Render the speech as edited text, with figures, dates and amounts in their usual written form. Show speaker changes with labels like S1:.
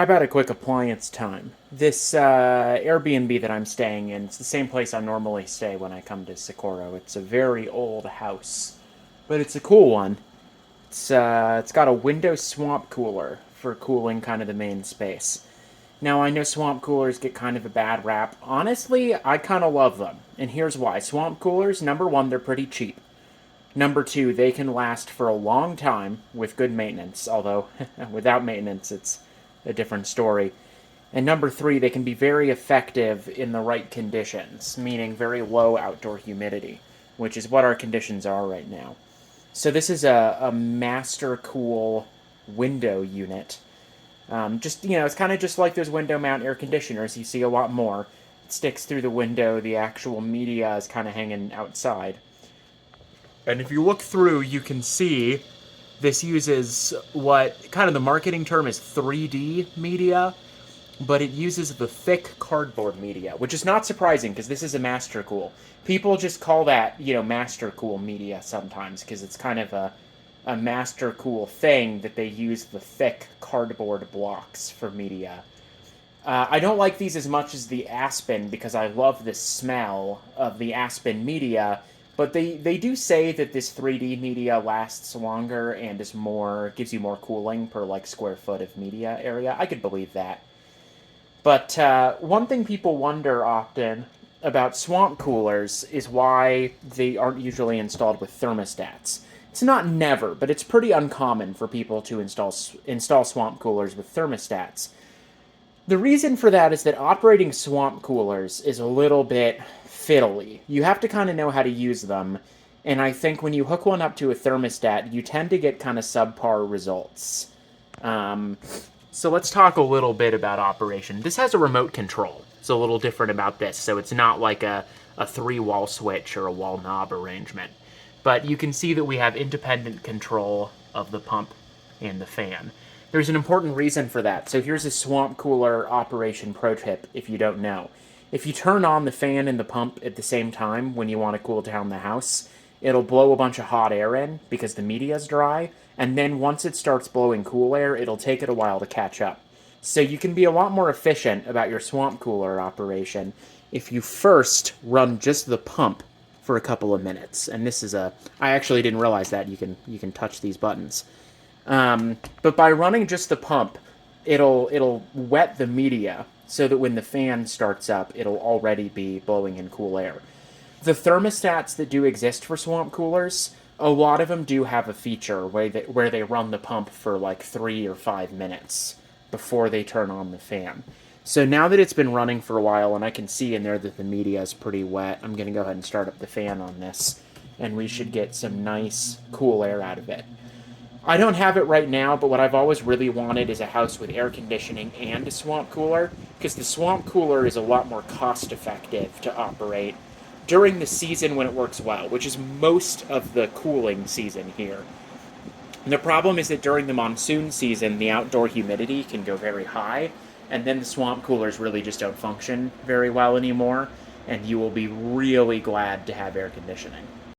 S1: How about a quick appliance time? This Airbnb that I'm staying in, it's the same place I normally stay when I come to Socorro. It's a very old house, but it's a cool one. It's got a window swamp cooler for cooling kind of the main space. Now I know swamp coolers get kind of a bad rap. Honestly, I kind of love them, and here's why. Swamp coolers, number one, they're pretty cheap. Number two, they can last for a long time with good maintenance, although without maintenance, it's a different story. And number three, they can be very effective in the right conditions, meaning very low outdoor humidity, which is what our conditions are right now. So this is a master cool window unit. It's kind of just like those window mount air conditioners. You see a lot more. It sticks through the window. The actual media is kind of hanging outside. And if you look through, you can see this uses what kind of the marketing term is 3D media, but it uses the thick cardboard media, which is not surprising because this is a master cool. People just call that, master cool media sometimes because it's kind of a master cool thing that they use the thick cardboard blocks for media. I don't like these as much as the Aspen because I love the smell of the Aspen media, but they do say that this 3D media lasts longer and gives you more cooling per like square foot of media area. I could believe that. But one thing people wonder often about swamp coolers is why they aren't usually installed with thermostats. It's not never, but it's pretty uncommon for people to install swamp coolers with thermostats. The reason for that is that operating swamp coolers is a little bit fiddly. You have to kind of know how to use them, and I think when you hook one up to a thermostat, you tend to get kind of subpar results. Um, so let's talk a little bit about operation. This has a remote control. It's a little different about this, so it's not like a three-wall switch or a wall knob arrangement. But you can see that we have independent control of the pump and the fan. There's an important reason for that. So here's a swamp cooler operation pro tip if you don't know. If you turn on the fan and the pump at the same time when you want to cool down the house, it'll blow a bunch of hot air in because the media's dry, and then once it starts blowing cool air, it'll take it a while to catch up. So you can be a lot more efficient about your swamp cooler operation if you first run just the pump for a couple of minutes. And I actually didn't realize that you can touch these buttons. But by running just the pump, it'll wet the media so that when the fan starts up, it'll already be blowing in cool air. The thermostats that do exist for swamp coolers, a lot of them do have a feature where they run the pump for like 3 or 5 minutes before they turn on the fan. So now that it's been running for a while and I can see in there that the media is pretty wet, I'm going to go ahead and start up the fan on this, and we should get some nice cool air out of it. I don't have it right now, but what I've always really wanted is a house with air conditioning and a swamp cooler, because the swamp cooler is a lot more cost effective to operate during the season when it works well, which is most of the cooling season here. And the problem is that during the monsoon season, the outdoor humidity can go very high, and then the swamp coolers really just don't function very well anymore, and you will be really glad to have air conditioning.